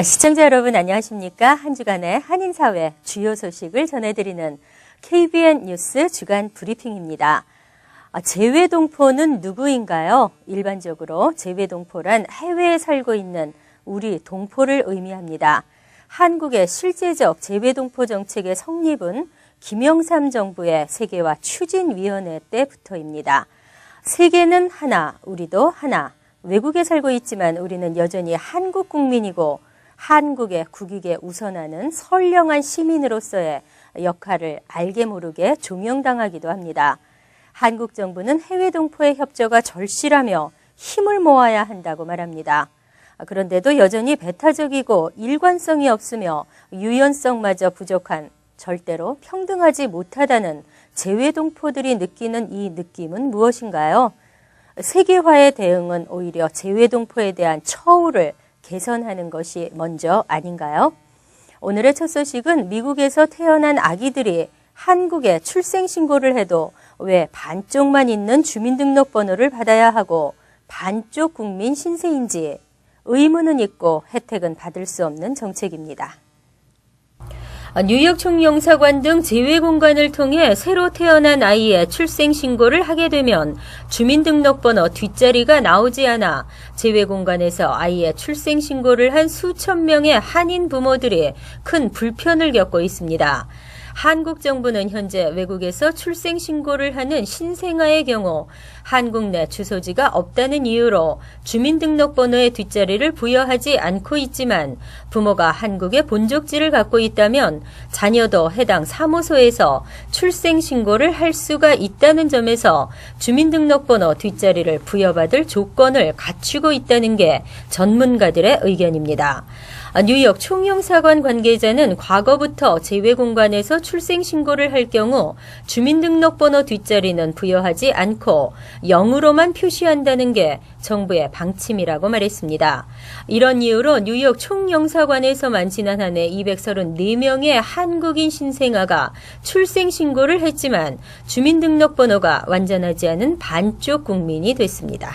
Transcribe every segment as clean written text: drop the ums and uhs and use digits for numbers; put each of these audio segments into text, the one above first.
시청자 여러분 안녕하십니까? 한 주간의 한인사회 주요 소식을 전해드리는 KBN 뉴스 주간 브리핑입니다. 재외동포는 누구인가요? 일반적으로 재외동포란 해외에 살고 있는 우리 동포를 의미합니다. 한국의 실제적 재외동포 정책의 성립은 김영삼 정부의 세계화 추진위원회 때부터입니다. 세계는 하나, 우리도 하나. 외국에 살고 있지만 우리는 여전히 한국 국민이고 한국의 국익에 우선하는 선량한 시민으로서의 역할을 알게 모르게 종용당하기도 합니다. 한국 정부는 해외 동포의 협조가 절실하며 힘을 모아야 한다고 말합니다. 그런데도 여전히 배타적이고 일관성이 없으며 유연성마저 부족한 절대로 평등하지 못하다는 재외 동포들이 느끼는 이 느낌은 무엇인가요? 세계화의 대응은 오히려 재외 동포에 대한 처우를 개선하는 것이 먼저 아닌가요? 오늘의 첫 소식은 미국에서 태어난 아기들이 한국에 출생신고를 해도 왜 반쪽만 있는 주민등록번호를 받아야 하고 반쪽 국민 신세인지 의무는 있고 혜택은 받을 수 없는 정책입니다. 뉴욕 총영사관 등 재외공간을 통해 새로 태어난 아이의 출생신고를 하게 되면 주민등록번호 뒷자리가 나오지 않아 재외공간에서 아이의 출생신고를 한 수천 명의 한인 부모들이 큰 불편을 겪고 있습니다. 한국 정부는 현재 외국에서 출생신고를 하는 신생아의 경우 한국 내 주소지가 없다는 이유로 주민등록번호의 뒷자리를 부여하지 않고 있지만 부모가 한국의 본적지를 갖고 있다면 자녀도 해당 사무소에서 출생신고를 할 수가 있다는 점에서 주민등록번호 뒷자리를 부여받을 조건을 갖추고 있다는 게 전문가들의 의견입니다. 뉴욕 총영사관 관계자는 과거부터 재외공간에서 출생신고를 할 경우 주민등록번호 뒷자리는 부여하지 않고 0으로만 표시한다는 게 정부의 방침이라고 말했습니다. 이런 이유로 뉴욕 총영사관에서만 지난 한 해 234명의 한국인 신생아가 출생신고를 했지만 주민등록번호가 완전하지 않은 반쪽 국민이 됐습니다.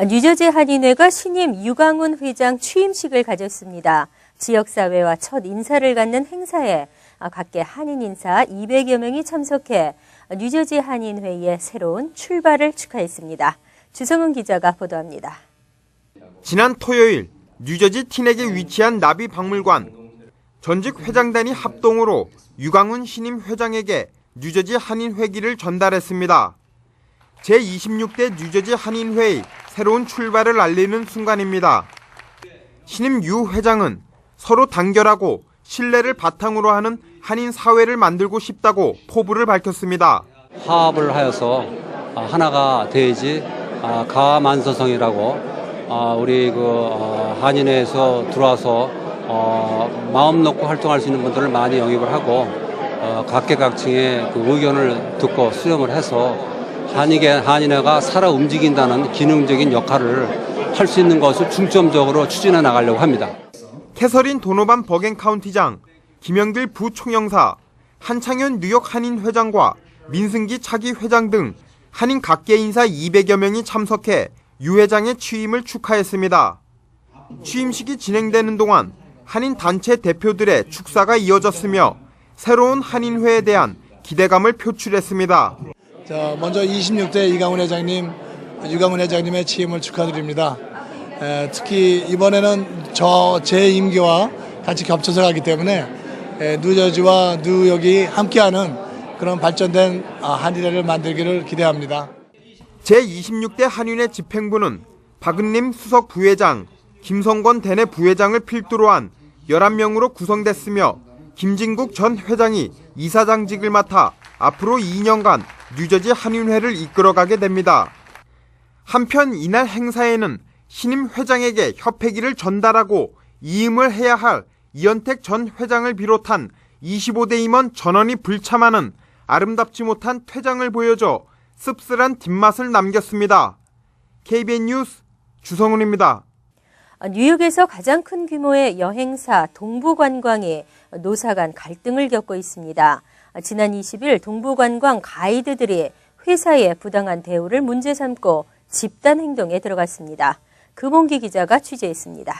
뉴저지 한인회가 신임 유강훈 회장 취임식을 가졌습니다. 지역사회와 첫 인사를 갖는 행사에 각계 한인 인사 200여 명이 참석해 뉴저지 한인회의 새로운 출발을 축하했습니다. 주성은 기자가 보도합니다. 지난 토요일 뉴저지 티넥에 위치한 나비박물관 전직 회장단이 합동으로 유강훈 신임 회장에게 뉴저지 한인회기를 전달했습니다. 제26대 뉴저지 한인회의 새로운 출발을 알리는 순간입니다. 신임 유 회장은 서로 단결하고 신뢰를 바탕으로 하는 한인 사회를 만들고 싶다고 포부를 밝혔습니다. 화합을 하여서 하나가 돼야지 가만서성이라고 우리 한인회에서 들어와서 마음 놓고 활동할 수 있는 분들을 많이 영입을 하고 각계각층의 의견을 듣고 수렴을 해서 한인회가 살아 움직인다는 기능적인 역할을 할 수 있는 것을 중점적으로 추진해 나가려고 합니다. 캐서린 도노반 버겐 카운티장, 김영길 부총영사, 한창현 뉴욕 한인 회장과 민승기 차기 회장 등 한인 각계 인사 200여 명이 참석해 유 회장의 취임을 축하했습니다. 취임식이 진행되는 동안 한인 단체 대표들의 축사가 이어졌으며 새로운 한인회에 대한 기대감을 표출했습니다. 먼저 26대 유강훈 회장님의 취임을 축하드립니다. 특히 이번에는 제 임기와 같이 겹쳐서 가기 때문에 뉴저지와 뉴욕이 함께하는 그런 발전된 한인회를 만들기를 기대합니다. 제26대 한인회 집행부는 박은림 수석 부회장, 김성권 대내 부회장을 필두로 한 11명으로 구성됐으며 김진국 전 회장이 이사장직을 맡아 앞으로 2년간 뉴저지 한인회를 이끌어가게 됩니다. 한편 이날 행사에는 신임 회장에게 협회기를 전달하고 이임을 해야 할 이현택 전 회장을 비롯한 25대 임원 전원이 불참하는 아름답지 못한 퇴장을 보여줘 씁쓸한 뒷맛을 남겼습니다. KBN 뉴스 주성훈입니다. 뉴욕에서 가장 큰 규모의 여행사 동부관광이 노사 간 갈등을 겪고 있습니다. 지난 20일 동부관광 가이드들이 회사의 부당한 대우를 문제 삼고 집단 행동에 들어갔습니다. 금홍기 기자가 취재했습니다.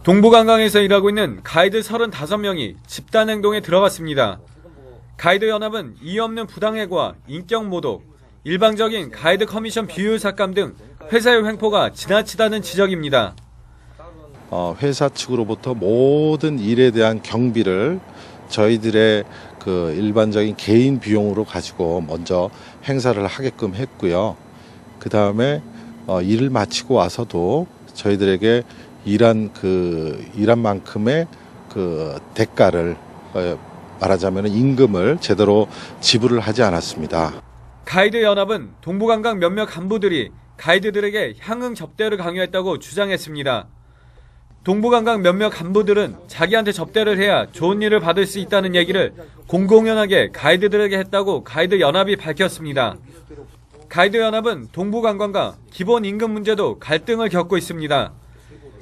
동부관광에서 일하고 있는 가이드 35명이 집단 행동에 들어갔습니다. 가이드 연합은 이유 없는 부당해고와 인격 모독, 일방적인 가이드 커미션 비효율 삭감 등 회사의 횡포가 지나치다는 지적입니다. 회사 측으로부터 모든 일에 대한 경비를 저희들의 그 일반적인 개인 비용으로 가지고 먼저 행사를 하게끔 했고요. 그 다음에 일을 마치고 와서도 저희들에게 일한 만큼의 그 대가를 말하자면 임금을 제대로 지불을 하지 않았습니다. 가이드 연합은 동부관광 몇몇 간부들이 가이드들에게 향응 접대를 강요했다고 주장했습니다. 동부관광 몇몇 간부들은 자기한테 접대를 해야 좋은 일을 받을 수 있다는 얘기를 공공연하게 가이드들에게 했다고 가이드 연합이 밝혔습니다. 가이드 연합은 동부관광과 기본 임금 문제도 갈등을 겪고 있습니다.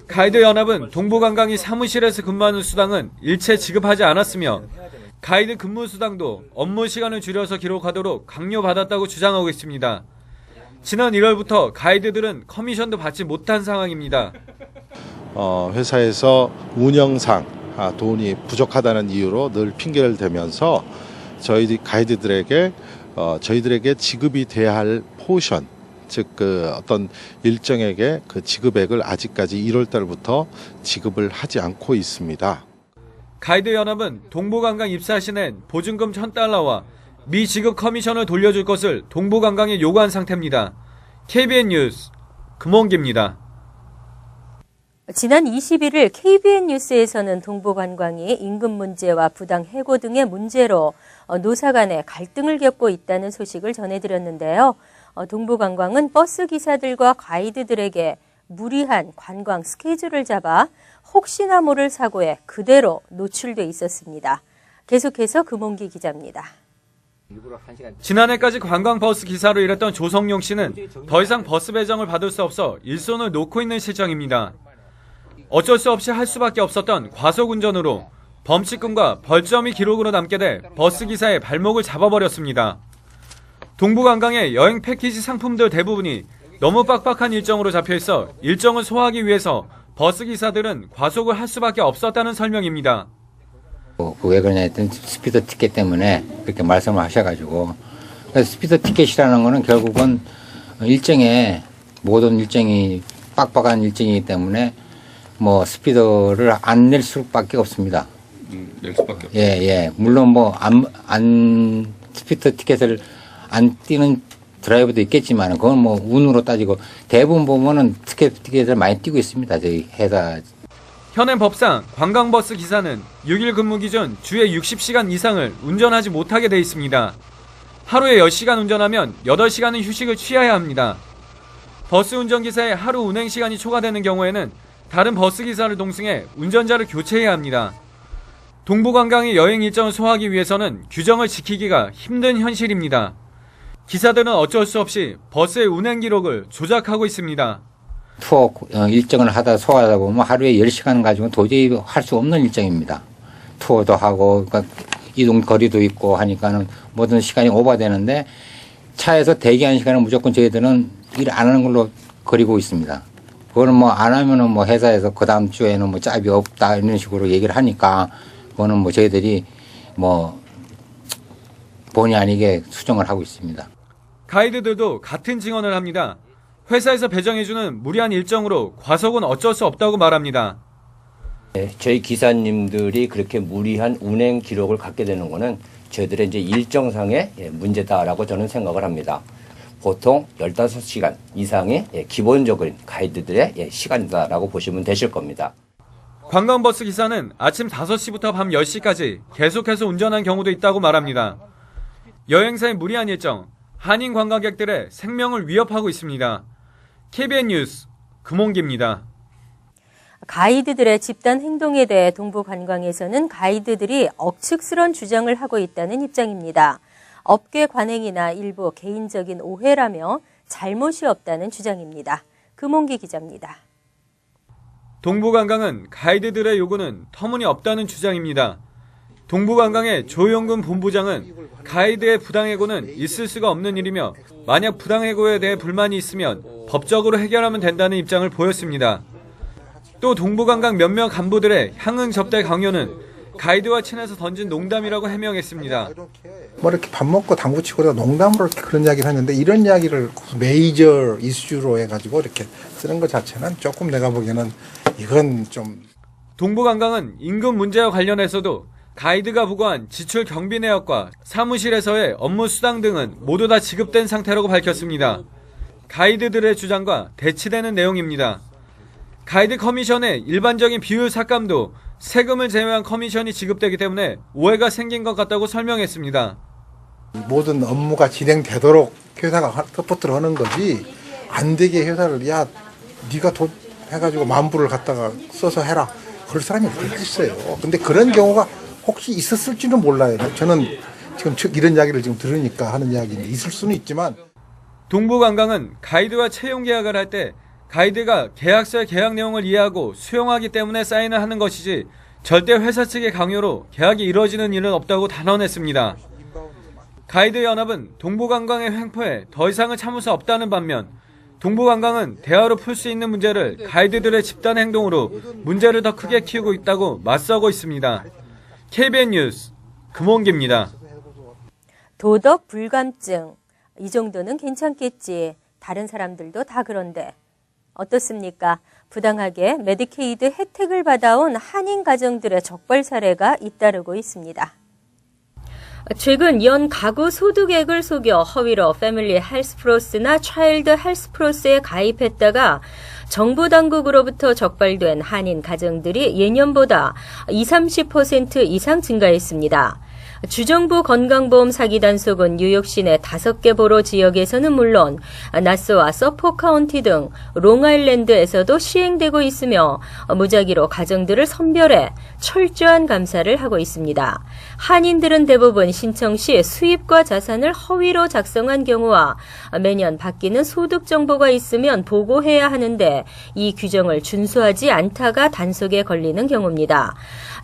가이드 연합은 동부관광이 사무실에서 근무하는 수당은 일체 지급하지 않았으며 가이드 근무 수당도 업무 시간을 줄여서 기록하도록 강요받았다고 주장하고 있습니다. 지난 1월부터 가이드들은 커미션도 받지 못한 상황입니다. 회사에서 운영상 돈이 부족하다는 이유로 늘 핑계를 대면서 저희 가이드들에게 저희들에게 지급이 돼야 할 포션, 즉 어떤 일정에게 그 지급액을 아직까지 1월 달부터 지급을 하지 않고 있습니다. 가이드 연합은 동부관광 입사 시 낸 보증금 $1,000와 미지급 커미션을 돌려줄 것을 동부관광에 요구한 상태입니다. KBN 뉴스 금원기입니다. 지난 21일 KBN 뉴스에서는 동부관광이 임금 문제와 부당 해고 등의 문제로 노사 간의 갈등을 겪고 있다는 소식을 전해드렸는데요. 동부관광은 버스 기사들과 가이드들에게 무리한 관광 스케줄을 잡아 혹시나 모를 사고에 그대로 노출돼 있었습니다. 계속해서 금홍기 기자입니다. 지난해까지 관광버스 기사로 일했던 조성용 씨는 더 이상 버스 배정을 받을 수 없어 일손을 놓고 있는 실정입니다. 어쩔 수 없이 할 수밖에 없었던 과속운전으로 범칙금과 벌점이 기록으로 남게 돼 버스 기사의 발목을 잡아버렸습니다. 동부관광의 여행 패키지 상품들 대부분이 너무 빡빡한 일정으로 잡혀있어 일정을 소화하기 위해서 버스 기사들은 과속을 할 수밖에 없었다는 설명입니다. 왜 그러냐 했더니 스피드 티켓 때문에 그렇게 말씀을 하셔가지고, 스피드 티켓이라는 거는 결국은 일정에 모든 일정이 빡빡한 일정이기 때문에 뭐 스피드를 안 낼 수밖에 없습니다. 낼 수밖에 없죠. 예. 물론 뭐 스피드 티켓을 안 띄는 드라이버도 있겠지만 그건 뭐 운으로 따지고 대부분 보면은 티켓을 많이 띄고 있습니다. 저희 회사. 현행 법상 관광버스 기사는 6일 근무 기준 주에 60시간 이상을 운전하지 못하게 돼 있습니다. 하루에 10시간 운전하면 8시간은 휴식을 취해야 합니다. 버스 운전기사의 하루 운행 시간이 초과되는 경우에는 다른 버스 기사를 동승해 운전자를 교체해야 합니다. 동부관광의 여행 일정을 소화하기 위해서는 규정을 지키기가 힘든 현실입니다. 기사들은 어쩔 수 없이 버스의 운행 기록을 조작하고 있습니다. 투어 일정을 하다 소화하다 보면 하루에 10시간 가지고 도저히 할 수 없는 일정입니다. 투어도 하고 그러니까 이동 거리도 있고 하니까는 모든 시간이 오버되는데 차에서 대기하는 시간은 무조건 저희들은 일 안 하는 걸로 그리고 있습니다. 그거는 뭐 안 하면은 뭐 회사에서 그 다음 주에는 뭐 짭이 없다 이런 식으로 얘기를 하니까 그거는 뭐 저희들이 뭐 본의 아니게 수정을 하고 있습니다. 가이드들도 같은 증언을 합니다. 회사에서 배정해주는 무리한 일정으로 과속은 어쩔 수 없다고 말합니다. 저희 기사님들이 그렇게 무리한 운행 기록을 갖게 되는 것은 저희들의 이제 일정상의 문제다라고 저는 생각을 합니다. 보통 15시간 이상의 기본적인 가이드들의 시간이다라고 보시면 되실 겁니다. 관광버스 기사는 아침 5시부터 밤 10시까지 계속해서 운전한 경우도 있다고 말합니다. 여행사의 무리한 일정, 한인 관광객들의 생명을 위협하고 있습니다. KBN 뉴스 금홍기입니다. 가이드들의 집단 행동에 대해 동부관광에서는 가이드들이 억측스러운 주장을 하고 있다는 입장입니다. 업계 관행이나 일부 개인적인 오해라며 잘못이 없다는 주장입니다. 금홍기 기자입니다. 동부관광은 가이드들의 요구는 터무니없다는 주장입니다. 동부관광의 조용근 본부장은 가이드의 부당해고는 있을 수가 없는 일이며 만약 부당해고에 대해 불만이 있으면 법적으로 해결하면 된다는 입장을 보였습니다. 또 동부관광 몇몇 간부들의 향응 접대 강요는 가이드와 친해서 던진 농담이라고 해명했습니다. 뭐 이렇게 밥 먹고 당구 치고 농담으로 이렇게 그런 이야기를 했는데 이런 이야기를 메이저 이슈로 해가지고 이렇게 쓰는 것 자체는 조금 내가 보기에는 이건 좀. 동부관광은 임금 문제와 관련해서도 가이드가 부과한 지출 경비 내역과 사무실에서의 업무 수당 등은 모두 다 지급된 상태라고 밝혔습니다. 가이드들의 주장과 대치되는 내용입니다. 가이드 커미션의 일반적인 비율 삭감도 세금을 제외한 커미션이 지급되기 때문에 오해가 생긴 것 같다고 설명했습니다. 모든 업무가 진행되도록 회사가 서포트를 하는 거지 안 되게 회사를 야 네가 돈 해가지고 만불을 갖다가 써서 해라 그럴 사람이 어디 있어요. 근데 그런 경우가 혹시 있었을지는 몰라요. 저는 지금 이런 이야기를 지금 들으니까 하는 이야기인데 있을 수는 있지만. 동부관광은 가이드와 채용 계약을 할 때 가이드가 계약서의 계약 내용을 이해하고 수용하기 때문에 사인을 하는 것이지 절대 회사 측의 강요로 계약이 이루어지는 일은 없다고 단언했습니다. 가이드 연합은 동부관광의 횡포에 더 이상은 참을 수 없다는 반면 동부관광은 대화로 풀 수 있는 문제를 가이드들의 집단 행동으로 문제를 더 크게 키우고 있다고 맞서고 있습니다. KBN 뉴스 금원기입니다. 도덕 불감증. 이 정도는 괜찮겠지. 다른 사람들도 다 그런데. 어떻습니까? 부당하게 메디케이드 혜택을 받아온 한인 가정들의 적발 사례가 잇따르고 있습니다. 최근 연 가구 소득액을 속여 허위로 패밀리 헬스플러스나 차일드 헬스플러스에 가입했다가 정부 당국으로부터 적발된 한인 가정들이 예년보다 20-30% 이상 증가했습니다. 주정부 건강보험 사기 단속은 뉴욕시 내 5개 보로 지역에서는 물론 나스와 서포 카운티 등 롱아일랜드에서도 시행되고 있으며 무작위로 가정들을 선별해 철저한 감사를 하고 있습니다. 한인들은 대부분 신청 시 수입과 자산을 허위로 작성한 경우와 매년 바뀌는 소득 정보가 있으면 보고해야 하는데 이 규정을 준수하지 않다가 단속에 걸리는 경우입니다.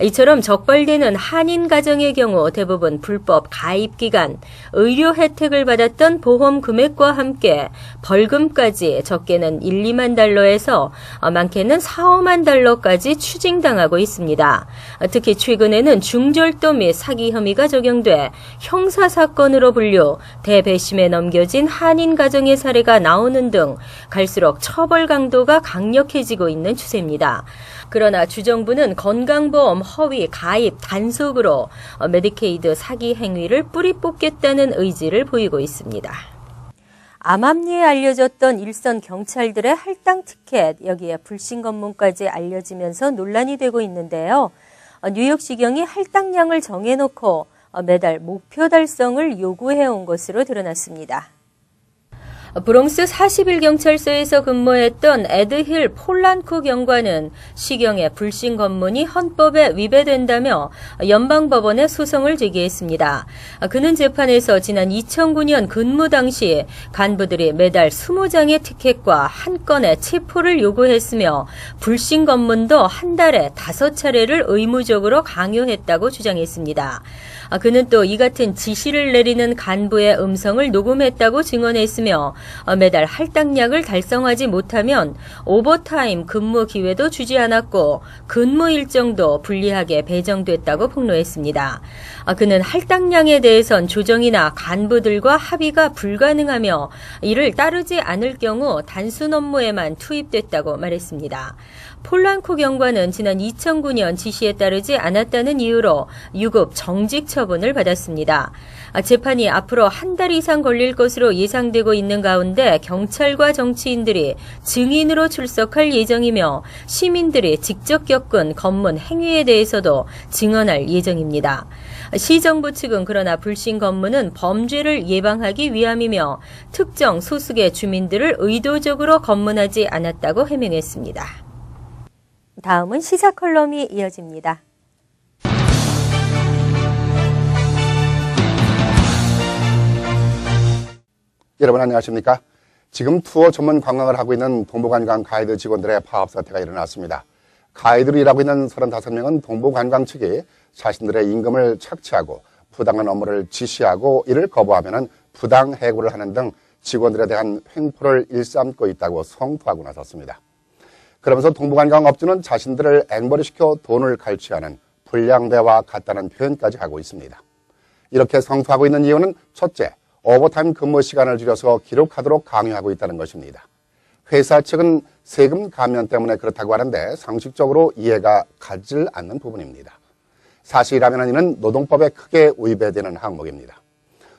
이처럼 적발되는 한인 가정의 경우 대부분 불법 가입 기간, 의료 혜택을 받았던 보험 금액과 함께 벌금까지 적게는 1-2만 달러에서 많게는 4-5만 달러까지 추징당하고 있습니다. 특히 최근에는 중절도 및 사기 혐의가 적용돼 형사사건으로 분류, 대배심에 넘겨진 한인 가정의 사례가 나오는 등 갈수록 처벌 강도가 강력해지고 있는 추세입니다. 그러나 주정부는 건강보험 허위 가입 단속으로 메디케이드 사기 행위를 뿌리 뽑겠다는 의지를 보이고 있습니다. 암암리에 알려졌던 일선 경찰들의 할당 티켓, 여기에 불신 검문까지 알려지면서 논란이 되고 있는데요. 뉴욕시경이 할당량을 정해놓고 매달 목표 달성을 요구해온 것으로 드러났습니다. 브롱스 41경찰서에서 근무했던 에드힐 폴란코 경관은 시경의 불신 검문이 헌법에 위배된다며 연방법원에 소송을 제기했습니다. 그는 재판에서 지난 2009년 근무 당시 간부들이 매달 20장의 티켓과 한 건의 체포를 요구했으며 불신 검문도 한 달에 5차례를 의무적으로 강요했다고 주장했습니다. 그는 또 이 같은 지시를 내리는 간부의 음성을 녹음했다고 증언했으며 매달 할당량을 달성하지 못하면 오버타임 근무 기회도 주지 않았고 근무 일정도 불리하게 배정됐다고 폭로했습니다. 그는 할당량에 대해선 조정이나 간부들과 합의가 불가능하며 이를 따르지 않을 경우 단순 업무에만 투입됐다고 말했습니다. 폴란코 경관은 지난 2009년 지시에 따르지 않았다는 이유로 유급 정직 처분을 받았습니다. 재판이 앞으로 한 달 이상 걸릴 것으로 예상되고 있는 가운데 경찰과 정치인들이 증인으로 출석할 예정이며 시민들이 직접 겪은 검문 행위에 대해서도 증언할 예정입니다. 시정부 측은 그러나 불신 검문은 범죄를 예방하기 위함이며 특정 소수의 주민들을 의도적으로 검문하지 않았다고 해명했습니다. 다음은 시사 컬럼이 이어집니다. 여러분 안녕하십니까? 지금 투어 전문 관광을 하고 있는 동부관광 가이드 직원들의 파업 사태가 일어났습니다. 가이드로 일하고 있는 35명은 동부관광 측이 자신들의 임금을 착취하고 부당한 업무를 지시하고 이를 거부하면 부당 해고를 하는 등 직원들에 대한 횡포를 일삼고 있다고 성토하고 나섰습니다. 그러면서 동부관광업주는 자신들을 앵벌이시켜 돈을 갈취하는 불량배와 같다는 표현까지 하고 있습니다. 이렇게 성토하고 있는 이유는 첫째, 오버타임 근무 시간을 줄여서 기록하도록 강요하고 있다는 것입니다. 회사 측은 세금 감면 때문에 그렇다고 하는데 상식적으로 이해가 가질 않는 부분입니다. 사실이라면 이는 노동법에 크게 위배되는 항목입니다.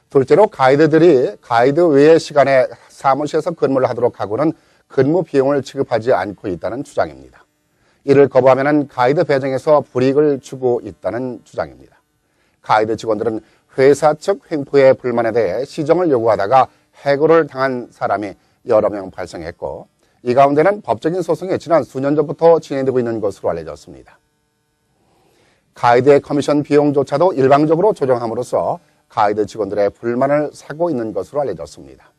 둘째로 가이드들이 가이드 외의 시간에 사무실에서 근무를 하도록 하고는 근무 비용을 지급하지 않고 있다는 주장입니다. 이를 거부하면 가이드 배정에서 불이익을 주고 있다는 주장입니다. 가이드 직원들은 회사 측 횡포의 불만에 대해 시정을 요구하다가 해고를 당한 사람이 여러 명 발생했고 이 가운데는 법적인 소송이 지난 수년 전부터 진행되고 있는 것으로 알려졌습니다. 가이드의 커미션 비용조차도 일방적으로 조정함으로써 가이드 직원들의 불만을 사고 있는 것으로 알려졌습니다.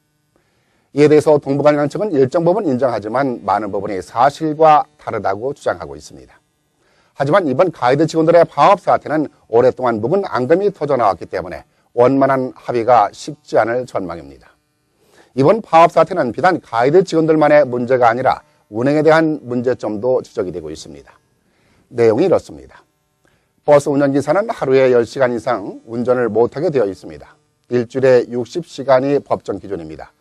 이에 대해서 동부관광 측은 일정 부분 인정하지만 많은 부분이 사실과 다르다고 주장하고 있습니다. 하지만 이번 가이드 직원들의 파업 사태는 오랫동안 묵은 앙금이 터져나왔기 때문에 원만한 합의가 쉽지 않을 전망입니다. 이번 파업 사태는 비단 가이드 직원들만의 문제가 아니라 운행에 대한 문제점도 지적이 되고 있습니다. 내용이 이렇습니다. 버스 운전기사는 하루에 10시간 이상 운전을 못하게 되어 있습니다. 일주일에 60시간이 법정 기준입니다.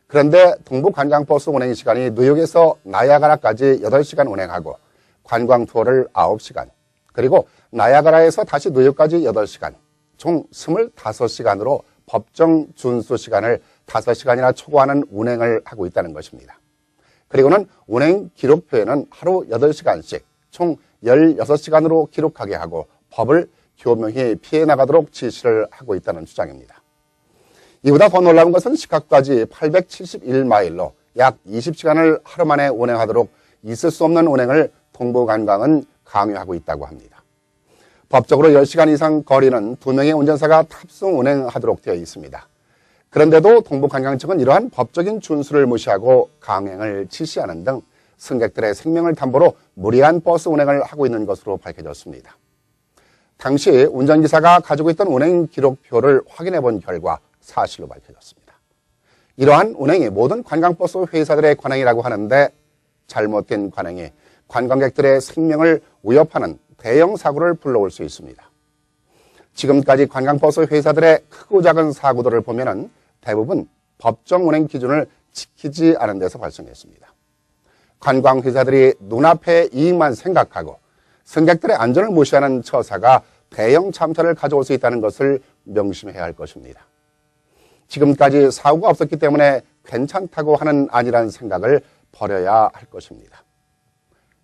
그런데 동부관광버스 운행 시간이 뉴욕에서 나이아가라까지 8시간 운행하고 관광 투어를 9시간, 그리고 나이아가라에서 다시 뉴욕까지 8시간, 총 25시간으로 법정 준수 시간을 5시간이나 초과하는 운행을 하고 있다는 것입니다. 그리고는 운행 기록표에는 하루 8시간씩 총 16시간으로 기록하게 하고 법을 교명히 피해 나가도록 지시를 하고 있다는 주장입니다. 이보다 더 놀라운 것은 시카고까지 871마일로 약 20시간을 하루 만에 운행하도록 있을 수 없는 운행을 동부관광은 강요하고 있다고 합니다. 법적으로 10시간 이상 거리는 2명의 운전사가 탑승 운행하도록 되어 있습니다. 그런데도 동부관광 측은 이러한 법적인 준수를 무시하고 강행을 지시하는 등 승객들의 생명을 담보로 무리한 버스 운행을 하고 있는 것으로 밝혀졌습니다. 당시 운전기사가 가지고 있던 운행 기록표를 확인해 본 결과 사실로 밝혀졌습니다. 이러한 운행이 모든 관광버스 회사들의 관행이라고 하는데 잘못된 관행이 관광객들의 생명을 위협하는 대형 사고를 불러올 수 있습니다. 지금까지 관광버스 회사들의 크고 작은 사고들을 보면은 대부분 법정 운행 기준을 지키지 않은 데서 발생했습니다. 관광회사들이 눈앞의 이익만 생각하고 승객들의 안전을 무시하는 처사가 대형 참사를 가져올 수 있다는 것을 명심해야 할 것입니다. 지금까지 사고가 없었기 때문에 괜찮다고 하는 아니라는 생각을 버려야 할 것입니다.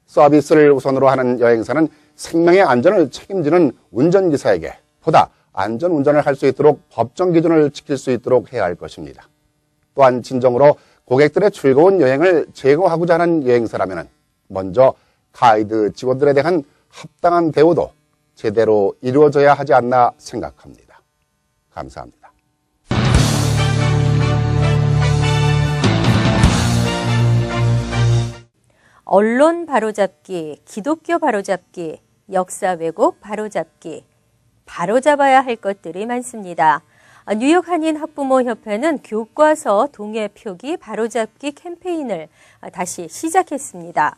서비스를 우선으로 하는 여행사는 생명의 안전을 책임지는 운전기사에게 보다 안전운전을 할 수 있도록 법정 기준을 지킬 수 있도록 해야 할 것입니다. 또한 진정으로 고객들의 즐거운 여행을 제공하고자 하는 여행사라면 먼저 가이드 직원들에 대한 합당한 대우도 제대로 이루어져야 하지 않나 생각합니다. 감사합니다. 언론 바로잡기, 기독교 바로잡기, 역사 왜곡 바로잡기, 바로잡아야 할 것들이 많습니다. 뉴욕 한인 학부모 협회는 교과서 동해 표기 바로잡기 캠페인을 다시 시작했습니다.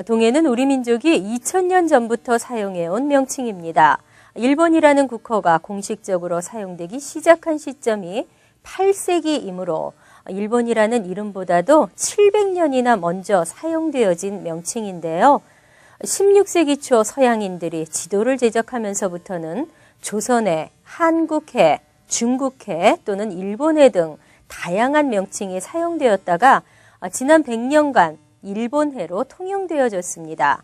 동해는 우리 민족이 2000년 전부터 사용해온 명칭입니다. 일본이라는 국어가 공식적으로 사용되기 시작한 시점이 8세기이므로 일본이라는 이름보다도 700년이나 먼저 사용되어진 명칭인데요. 16세기 초 서양인들이 지도를 제작하면서부터는 조선해, 한국해, 중국해 또는 일본해 등 다양한 명칭이 사용되었다가 지난 100년간 일본해로 통용되어졌습니다.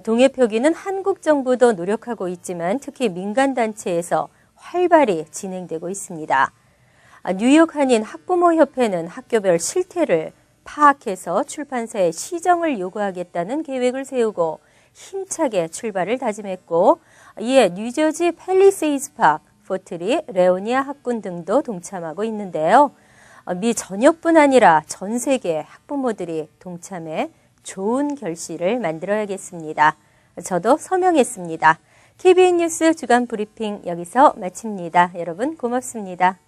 동해 표기는 한국 정부도 노력하고 있지만 특히 민간단체에서 활발히 진행되고 있습니다. 뉴욕 한인 학부모 협회는 학교별 실태를 파악해서 출판사에 시정을 요구하겠다는 계획을 세우고 힘차게 출발을 다짐했고 이에 뉴저지 팰리세이드 파크, 포트리, 레오니아 학군 등도 동참하고 있는데요. 미 전역뿐 아니라 전 세계 학부모들이 동참해 좋은 결실을 만들어야겠습니다. 저도 서명했습니다. KBN 뉴스 주간 브리핑 여기서 마칩니다. 여러분 고맙습니다.